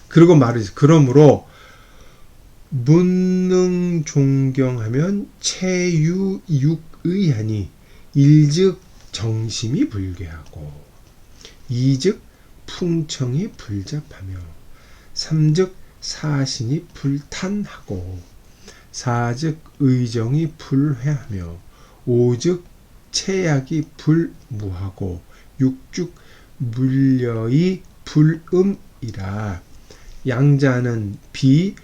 그리고 말이지. 그러므로 문능 존경하면 체유육의하니 일즉 정심이 불괴하고 이즉 풍청이 불잡하며 삼즉 사신이 불탄하고 사즉 의정이 불회하며 오즉 체약이 불무하고 육즉 물려이 불음이라. 양자는 비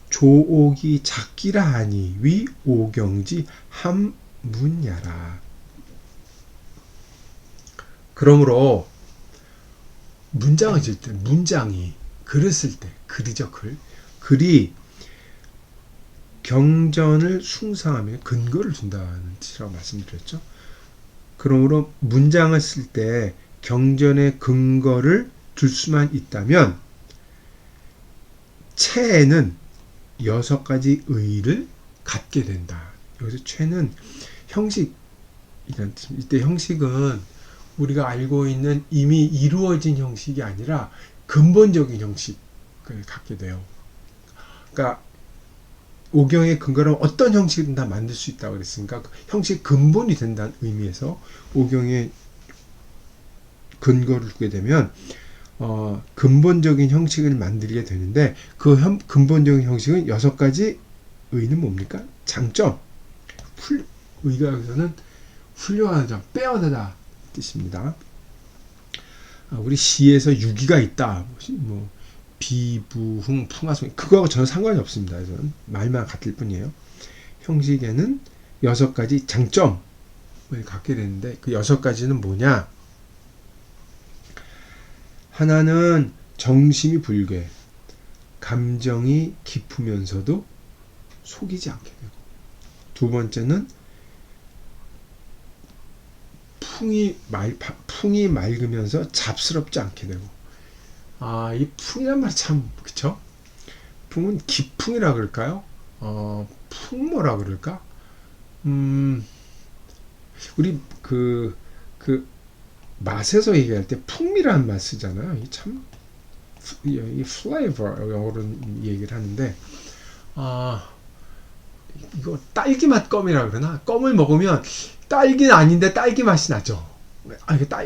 조옥이 작기라 하니 위 오경지 함문야라. 그러므로 문장을 질 때, 문장이 글을 쓸 때, 글이죠, 글. 글이 경전을 숭상하며 근거를 준다는 뜻이라고 말씀드렸죠. 그러므로 문장을 쓸 때 경전의 근거를 둘 수만 있다면 체에는 6가지 의를 갖게 된다. 여기서 체는 형식, 이때 형식은 우리가 알고 있는 이미 이루어진 형식이 아니라 근본적인 형식을 갖게 돼요. 그러니까 오경의 근거는 어떤 형식이든 다 만들 수 있다고 그랬으니까 형식 근본이 된다는 의미에서 오경의 근거를 두게 되면 근본적인 형식을 만들게 되는데 그 근본적인 형식은 6가지 의는 뭡니까? 장점. 의가 여기서는 훌륭하다, 빼어나다 뜻입니다. 우리 시에서 유기가 있다. 뭐 비부흥 풍화송 그거하고 전혀 상관이 없습니다. 저는 말만 같을 뿐이에요. 형식에는 6가지 장점을 갖게 되는데 그 6가지는 뭐냐? 하나는 정심이 불괴, 감정이 깊으면서도 속이지 않게 되고, 두 번째는 풍이 맑으면서 잡스럽지 않게 되고. 이 풍이란 말이 참, 그쵸? 풍은 기풍이라 그럴까요? 풍모라 그럴까? 우리 맛에서 얘기할 때 풍미라는 말 쓰잖아요. 이 flavor 영어로 얘기를 하는데, 이거 딸기 맛 껌이라 그러나? 껌을 먹으면 딸기는 아닌데 딸기 맛이 나죠.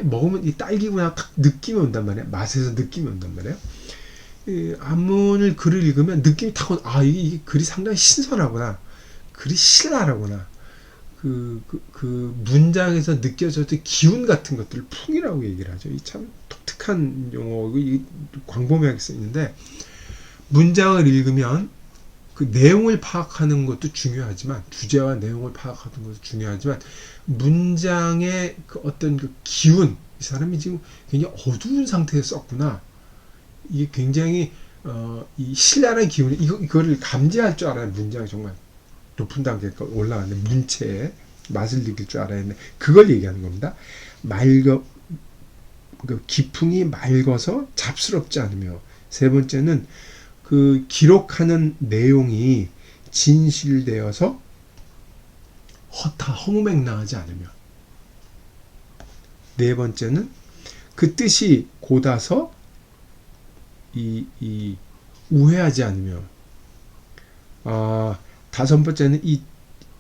먹으면 이 딸기구나 딱 느낌이 온단 말이에요. 맛에서 느낌이 온단 말이에요. 한문을 글을 읽으면 느낌이 탁 온, 이게 글이 상당히 신선하구나. 글이 신랄하구나. 그 문장에서 느껴졌던 기운 같은 것들을 풍이라고 얘기를 하죠. 이 참 독특한 용어, 광범위하게 쓰이는데, 문장을 읽으면 그 내용을 파악하는 것도 중요하지만, 주제와 내용을 파악하는 것도 중요하지만, 문장의 그 어떤 그 기운, 이 사람이 지금 굉장히 어두운 상태에서 썼구나. 이게 굉장히, 이 신랄한 기운, 이거를 감지할 줄 알아야 문장이 정말 높은 단계가 올라가는데, 문체의 맛을 느낄 줄 알아야 하는데, 그걸 얘기하는 겁니다. 기풍이 맑아서 잡스럽지 않으며, 세 번째는 그 기록하는 내용이 진실되어서 허무맹랑하지 않으며, 네 번째는 그 뜻이 곧아서 우회하지 않으며, 다섯 번째는 이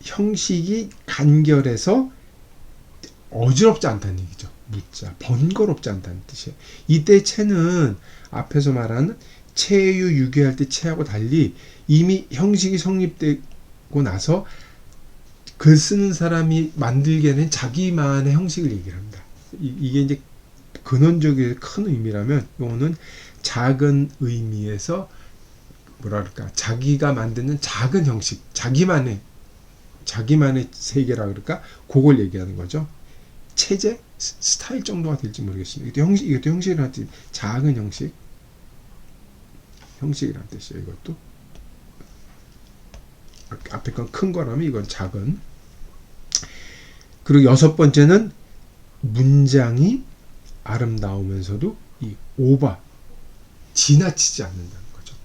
형식이 간결해서 어지럽지 않다는 얘기죠. 묻자, 번거롭지 않다는 뜻이에요. 이때 체는 앞에서 말하는 체유 유기할 때 체하고 달리 이미 형식이 성립되고 나서 글 쓰는 사람이 만들게는 자기만의 형식을 얘기를 합니다. 이게 이제 근원적인 큰 의미라면, 이거는 작은 의미에서 뭐랄까, 자기가 만드는 작은 형식, 자기만의 세계라 그럴까, 그걸 얘기하는 거죠. 체제, 스타일 정도가 될지 모르겠습니다. 이것도 형식이라는 뜻, 작은 형식이라는 뜻이에요. 이것도 앞에 건 큰 거라면 이건 작은. 그리고 여섯 번째는 문장이 아름다우면서도 이 지나치지 않는다는 거죠.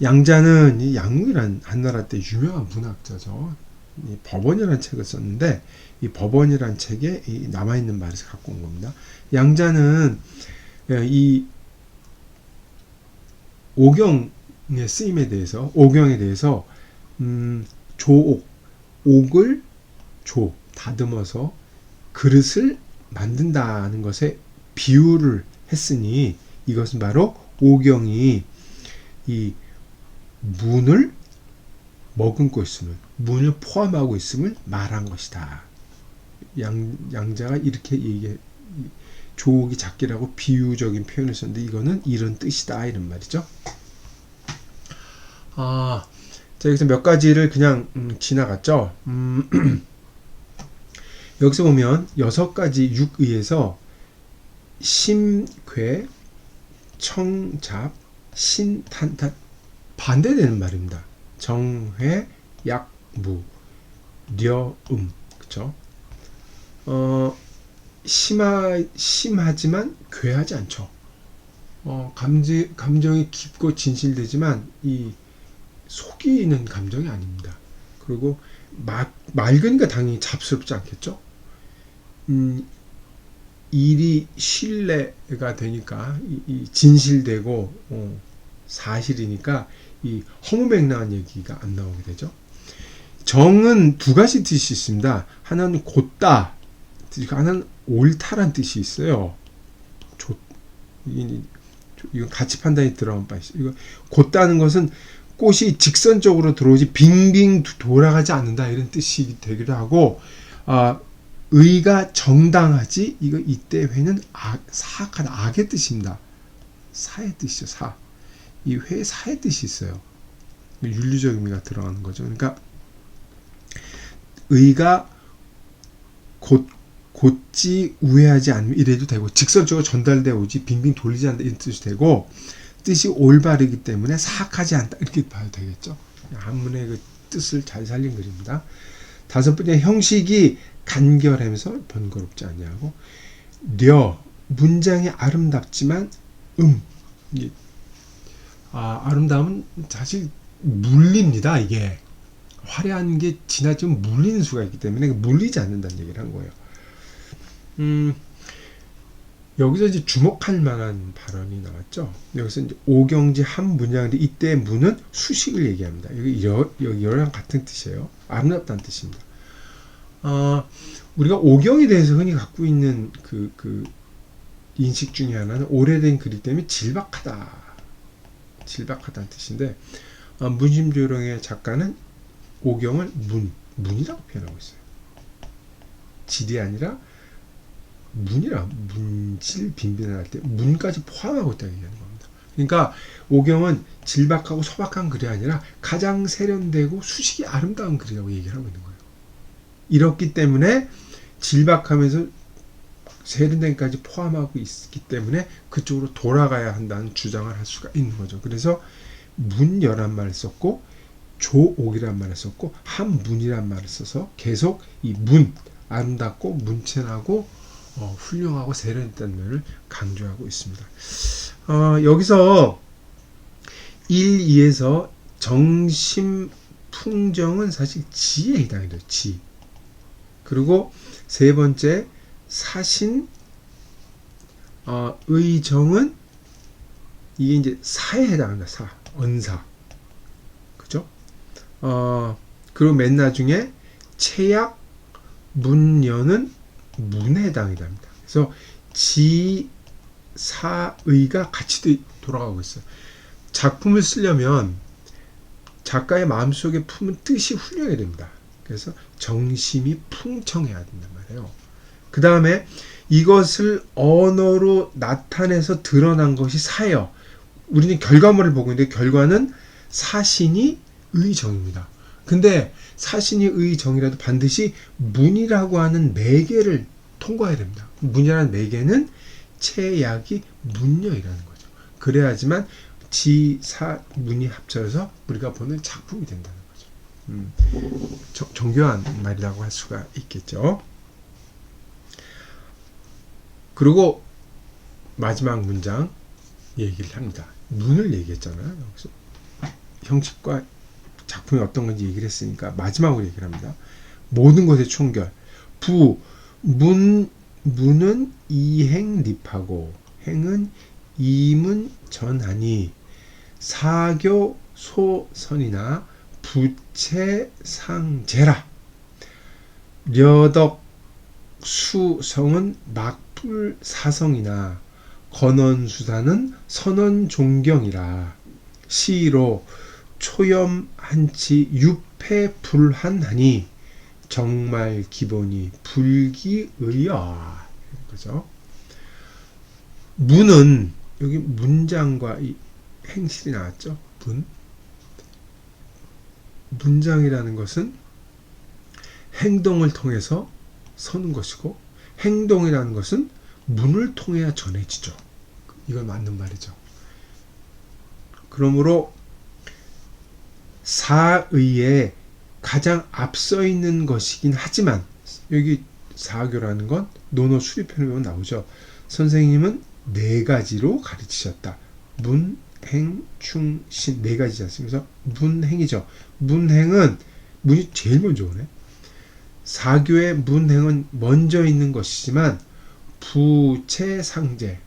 양자는 이 양무이란 한나라 때 유명한 문학자죠. 이 법원이라는 책을 썼는데, 이 법원이라는 책에 이 남아있는 말에서 갖고 온 겁니다. 양자는 이 오경의 쓰임에 대해서, 오경에 대해서 조옥, 옥을 다듬어서 그릇을 만든다는 것에 비유를 했으니 이것은 바로 오경이 이 문을 머금고 있음을, 문을 포함하고 있음을 말한 것이다. 양자가 이렇게 조옥이 작기라고 비유적인 표현을 썼는데 이거는 이런 뜻이다 이런 말이죠. 자, 여기서 몇 가지를 그냥 지나갔죠. 여기서 보면 6가지 육의에서 심괴, 청잡, 신탄탄 반대되는 말입니다. 정회, 약무, 려음, 그쵸? 심하지만 괴하지 않죠. 감정이 깊고 진실되지만 이 속이는 감정이 아닙니다. 그리고 맑으니까 당연히 잡스럽지 않겠죠. 일이 신뢰가 되니까 이 진실되고 사실이니까 이 허무맹랑한 얘기가 안 나오게 되죠. 정은 2가지 뜻이 있습니다. 하나는 곧다, 하나는 옳다란 뜻이 있어요. 이건 가치 판단이 들어간 바 있어요. 이거 곧다는 것은 꽃이 직선적으로 들어오지 빙빙 돌아가지 않는다 이런 뜻이 되기도 하고, 의가 정당하지, 이때 회는 사악하다, 악의 뜻입니다. 사의 뜻이죠. 이 회에 사의 뜻이 있어요. 윤리적 의미가 들어가는 거죠. 그러니까 의가 곧지 우회하지 않으면 이래도 되고, 직선적으로 전달되어 오지 빙빙 돌리지 않는다 이런 뜻이 되고, 뜻이 올바르기 때문에 사악하지 않다 이렇게 봐도 되겠죠. 한문의 그 뜻을 잘 살린 글입니다. 5번째, 형식이 간결하면서 번거롭지 않냐고. 문장이 아름답지만 아름다움은 사실 물립니다. 이게 화려한 게 지나치면 물리는 수가 있기 때문에 물리지 않는다는 얘기를 한 거예요. 여기서 이제 주목할 만한 발언이 나왔죠. 여기서 이제 오경지 한 문장인데 이때 문은 수식을 얘기합니다. 여랑 같은 뜻이에요. 아름답다는 뜻입니다. 우리가 오경에 대해서 흔히 갖고 있는 그 인식 중에 하나는 오래된 글이기 때문에 질박하다는 뜻인데, 문심조령의 작가는 오경을 문이라고 표현하고 있어요. 질이 아니라 문질 빈빈할 때 문까지 포함하고 있다고 얘기하는 겁니다. 그러니까 오경은 질박하고 소박한 글이 아니라 가장 세련되고 수식이 아름다운 글이라고 얘기를 하고 있는 거예요. 이렇기 때문에 질박하면서 세련된까지 포함하고 있기 때문에 그쪽으로 돌아가야 한다는 주장을 할 수가 있는 거죠. 그래서 문여란 말을 썼고 조옥이란 말을 썼고 한문이란 말을 써서 계속 이 문, 아름답고 문체나고 훌륭하고 세련됐다는 면을 강조하고 있습니다. 여기서 1, 2에서 정심 풍정은 사실 지에 해당이 돼요. 지. 그리고 3번째 사신 의정은 이게 이제 사에 해당합니다. 언사. 그죠? 그리고 맨 나중에 체약 문연은 문에 해당이 됩니다. 그래서 지사의가 같이 돌아가고 있어요. 작품을 쓰려면 작가의 마음속에 품은 뜻이 훌륭해야 됩니다. 그래서 정심이 풍청해야 된단 말이에요. 그 다음에 이것을 언어로 나타내서 드러난 것이 사예요. 우리는 결과물을 보고 있는데 결과는 사신이 의정입니다. 근데 사신이 의정이라도 반드시 문이라고 하는 매개를 통과해야 됩니다. 문이라는 매개는 체약이 문여이라는 거죠. 그래야지만 지사 문이 합쳐서 우리가 보는 작품이 된다는 거죠. 정교한 말이라고 할 수가 있겠죠. 그리고 마지막 문장 얘기를 합니다. 문을 얘기했잖아요. 여기서 형식과 작품이 어떤 건지 얘기를 했으니까 마지막으로 얘기를 합니다. 모든 것의 총결. 문은 이행립하고 행은 이문 전하니 사교 소선이나 부채상제라. 려덕 수성은 막불사성이나 건원수사는 선원존경이라. 시로 초염한치 유패불한하니 정말 기본이 불기의야. 그죠? 문은 여기 문장과 이 행실이 나왔죠. 문장이라는 것은 행동을 통해서 서는 것이고, 행동이라는 것은 문을 통해야 전해지죠. 이건 맞는 말이죠. 그러므로 사의에 가장 앞서 있는 것이긴 하지만, 여기 사교라는 건 논어 수리편에 보면 나오죠. 선생님은 네 가지로 가르치셨다. 문, 행, 충, 신, 네 가지지 않습니까? 문행이죠. 문행은 문이 제일 먼저 오네. 사교의 문행은 먼저 있는 것이지만 부채상제,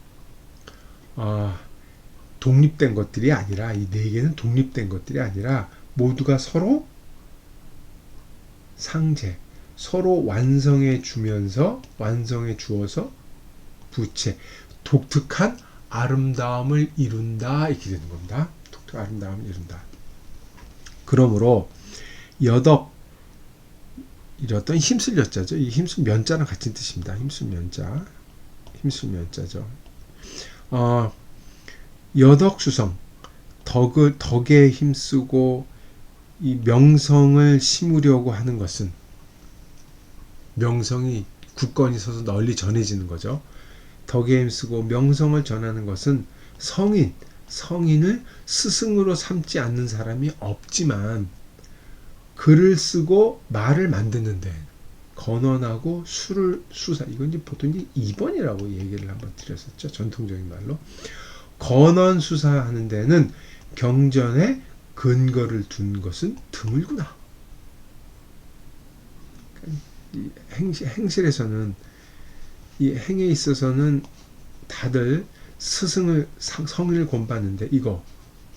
독립된 것들이 아니라, 이 네 개는 독립된 것들이 아니라 모두가 서로 상제, 서로 완성해 주면서, 완성해 주어서 부채, 독특한 아름다움을 이룬다, 이렇게 되는 겁니다. 독특한 아름다움을 이룬다. 그러므로 여덕, 이랬던 힘쓸 여자죠. 이 힘쓸 면자랑 같은 뜻입니다. 힘쓸 면자, 힘쓸 면자죠. 여덕수성, 덕에 힘쓰고 이 명성을 심으려고 하는 것은, 명성이 굳건히 서서 널리 전해지는 거죠. 덕에 힘쓰고 명성을 전하는 것은 성인을 스승으로 삼지 않는 사람이 없지만, 글을 쓰고 말을 만드는데 건언하고 수사, 이건 이제 보통 이제 2번이라고 얘기를 한번 드렸었죠. 전통적인 말로. 건언 수사하는 데는 경전에 근거를 둔 것은 드물구나. 이 행실에서는, 이 행에 있어서는 다들 스승을, 성인을 본받는데, 이거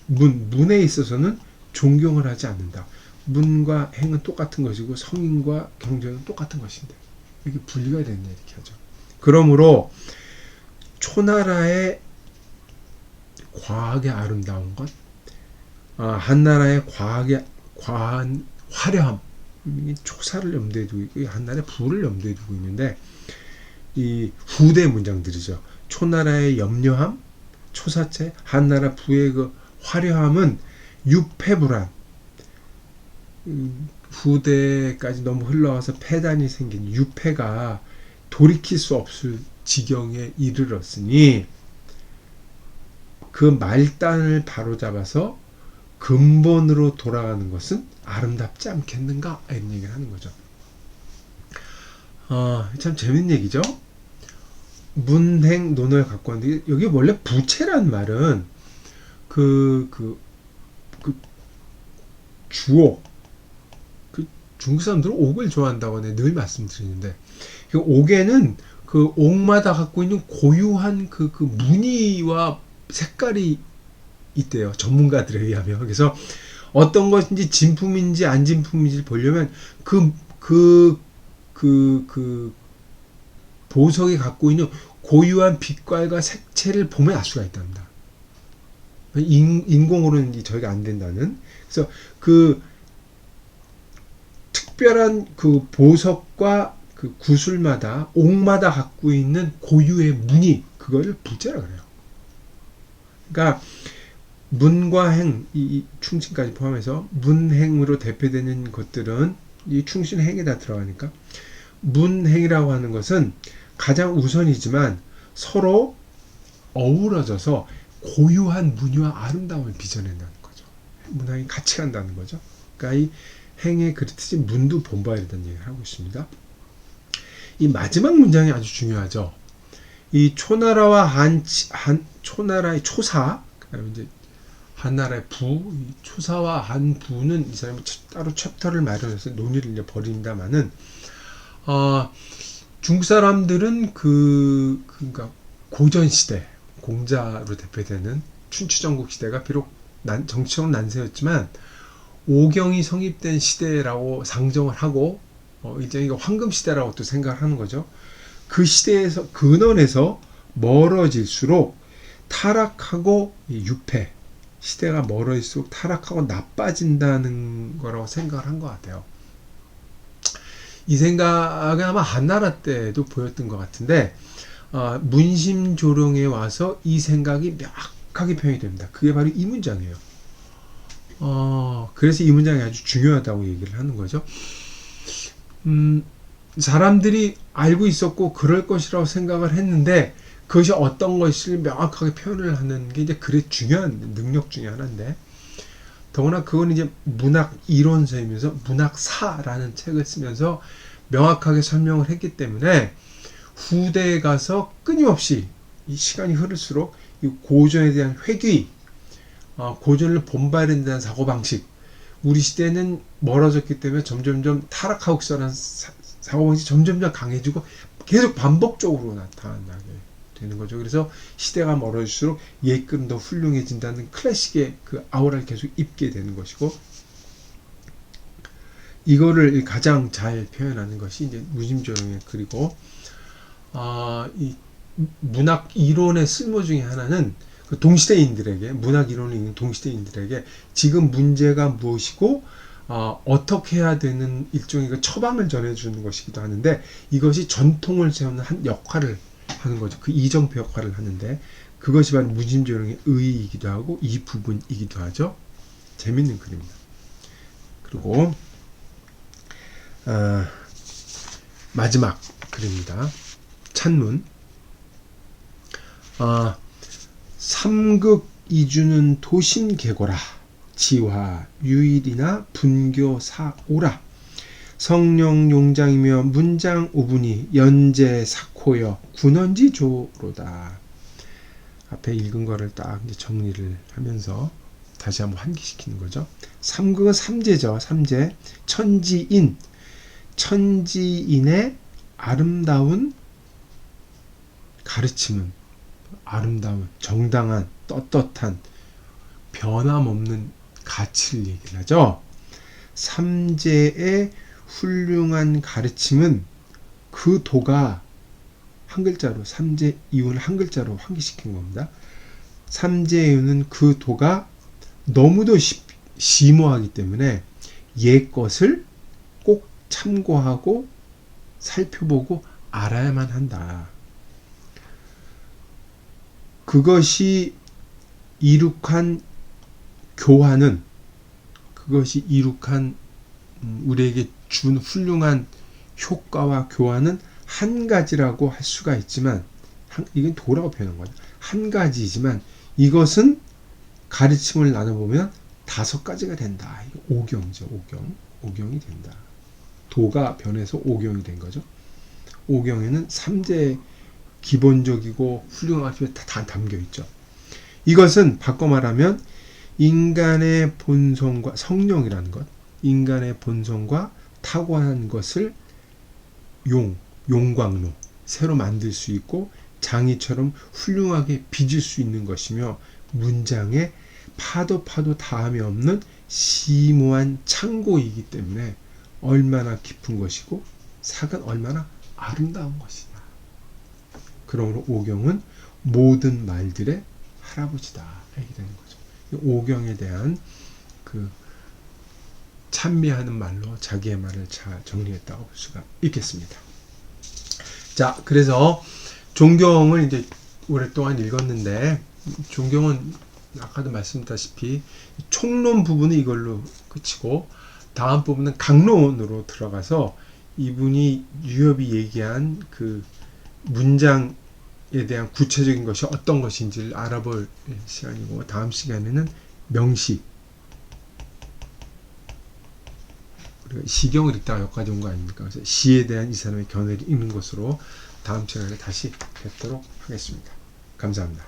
문에 있어서는 존경을 하지 않는다. 문과 행은 똑같은 것이고 성인과 경전은 똑같은 것인데 이렇게 분리가 됐네, 이렇게 하죠. 그러므로 초나라의 과학의 아름다운 것, 한나라의 과한 화려함, 초사를 염두에 두고 있고 한나라의 부를 염두에 두고 있는데, 이 후대 문장들이죠. 초나라의 염려함, 초사체, 한나라 부의 그 화려함은 유패불한, 후대까지 너무 흘러와서 폐단이 생긴 유패가 돌이킬 수 없을 지경에 이르렀으니 그 말단을 바로잡아서 근본으로 돌아가는 것은 아름답지 않겠는가, 이런 얘기를 하는 거죠. 참 재밌는 얘기죠. 문행 논어를 갖고 왔는데, 여기 원래 부채란 말은 주옥, 중국 사람들은 옥을 좋아한다고 늘 말씀드리는데, 옥에는 그 옥마다 갖고 있는 고유한 그 무늬와 색깔이 있대요. 전문가들에 의하면. 그래서 어떤 것인지 진품인지 안 진품인지 보려면 그 보석이 갖고 있는 고유한 빛깔과 색채를 보면 알 수가 있답니다. 인공으로는 저희가 안 된다는. 그래서 그 특별한 그 보석과 그 구슬마다, 옥마다 갖고 있는 고유의 무늬, 그거를 부채라 그래요. 그러니까 문과 행, 이 충신까지 포함해서 문행으로 대표되는 것들은 이 충신행에 다 들어가니까, 문행이라고 하는 것은 가장 우선이지만 서로 어우러져서 고유한 무늬와 아름다움을 빚어낸다는 거죠. 문항이 같이 간다는 거죠. 그러니까 이 행에 그렇듯이 문도 본받아야 된다는 얘기를 하고 있습니다. 이 마지막 문장이 아주 중요하죠. 이 초나라와 초나라의 초사, 그다음에 이제 한나라의 부, 이 초사와 한부는 이 사람이 따로 챕터를 마련해서 논의를 이제 벌입니다만은, 중국 사람들은 그러니까 고전 시대, 공자로 대표되는 춘추전국 시대가 비록 정치적 난세였지만 오경이 성립된 시대라고 상정을 하고 이제 이거 황금 시대라고 또 생각을 하는 거죠. 그 시대에서 근원에서 멀어질수록 타락하고 유패, 시대가 멀어질수록 타락하고 나빠진다는 거라고 생각을 한 것 같아요. 이 생각은 아마 한나라 때도 보였던 것 같은데 문심조롱에 와서 이 생각이 명확하게 표현이 됩니다. 그게 바로 이 문장이에요. 그래서 이 문장이 아주 중요하다고 얘기를 하는 거죠. 사람들이 알고 있었고 그럴 것이라고 생각을 했는데 그것이 어떤 것을 명확하게 표현을 하는 게 이제 그래 중요한 능력 중에 하나인데, 더구나 그건 이제 문학 이론서이면서 문학사라는 책을 쓰면서 명확하게 설명을 했기 때문에 후대에 가서 끊임없이 이 시간이 흐를수록 이 고전에 대한 회귀, 고전을 본받아야 된다는 사고방식, 우리 시대는 멀어졌기 때문에 점점점 타락하고 있어라는 사고방식이 점점점 강해지고 계속 반복적으로 나타나게 되는 거죠. 그래서 시대가 멀어질수록 예끔 더 훌륭해진다는 클래식의 그 아우라를 계속 입게 되는 것이고, 이거를 가장 잘 표현하는 것이 이제 무심조롱의 글이고, 이 문학 이론의 쓸모 중에 하나는 그 동시대인들에게, 문학 이론을 읽는 동시대인들에게 지금 문제가 무엇이고 어떻게 해야 되는 일종의 그 처방을 전해주는 것이기도 하는데, 이것이 전통을 세우는 한 역할을 하는 거죠. 그 이정표 역할을 하는데, 그것이 바로 무심조롱의 의의이기도 하고 이 부분이기도 하죠. 재밌는 글입니다. 그리고 마지막 글입니다. 찬문. 삼극 이주는 도심계고라. 지화 유일이나 분교 사오라. 성령 용장이며 문장 우분이 연재 사코여 군원지 조로다. 앞에 읽은 거를 딱 이제 정리를 하면서 다시 한번 환기시키는 거죠. 삼극은 삼재죠. 삼재. 천지인. 천지인의 아름다운 가르침은, 아름다운, 정당한, 떳떳한, 변함없는 가치를 얘기를 하죠. 삼재의 훌륭한 가르침은 그 도가 한 글자로, 삼재 이윤을 한 글자로 환기시킨 겁니다. 삼재 이윤은 그 도가 너무도 심오하기 때문에 옛 것을 꼭 참고하고 살펴보고 알아야만 한다. 그것이 이룩한 교화는, 그것이 이룩한 우리에게 준 훌륭한 효과와 교화는 한 가지라고 할 수가 있지만, 이건 도라고 표현한 거죠. 한 가지이지만 이것은 가르침을 나눠보면 5가지가 된다. 오경이죠. 오경이 된다. 도가 변해서 오경이 된 거죠. 오경에는 3대 기본적이고 훌륭한 것이 다 담겨 있죠. 이것은 바꿔 말하면 인간의 본성과, 성령이라는 것, 인간의 본성과 타고난 것을 용광로, 새로 만들 수 있고 장이처럼 훌륭하게 빚을 수 있는 것이며, 문장에 파도 다함이 없는 심오한 창고이기 때문에 얼마나 깊은 것이고 색은 얼마나 아름다운 것이냐. 그러므로 오경은 모든 말들의 할아버지다 이렇게 되는 거죠. 오경에 대한 그 찬미하는 말로 자기의 말을 잘 정리했다고 볼 수가 있겠습니다. 자, 그래서 종경을 이제 오랫동안 읽었는데, 종경은 아까도 말씀드렸다시피 총론 부분은 이걸로 끝이고 다음 부분은 강론으로 들어가서 이분이 유엽이 얘기한 그 문장에 대한 구체적인 것이 어떤 것인지를 알아볼 시간이고, 다음 시간에는 명시, 우리가 시경을 읽다가 여기까지 온 거 아닙니까? 그래서 시에 대한 이 사람의 견해를 읽는 것으로 다음 시간에 다시 뵙도록 하겠습니다. 감사합니다.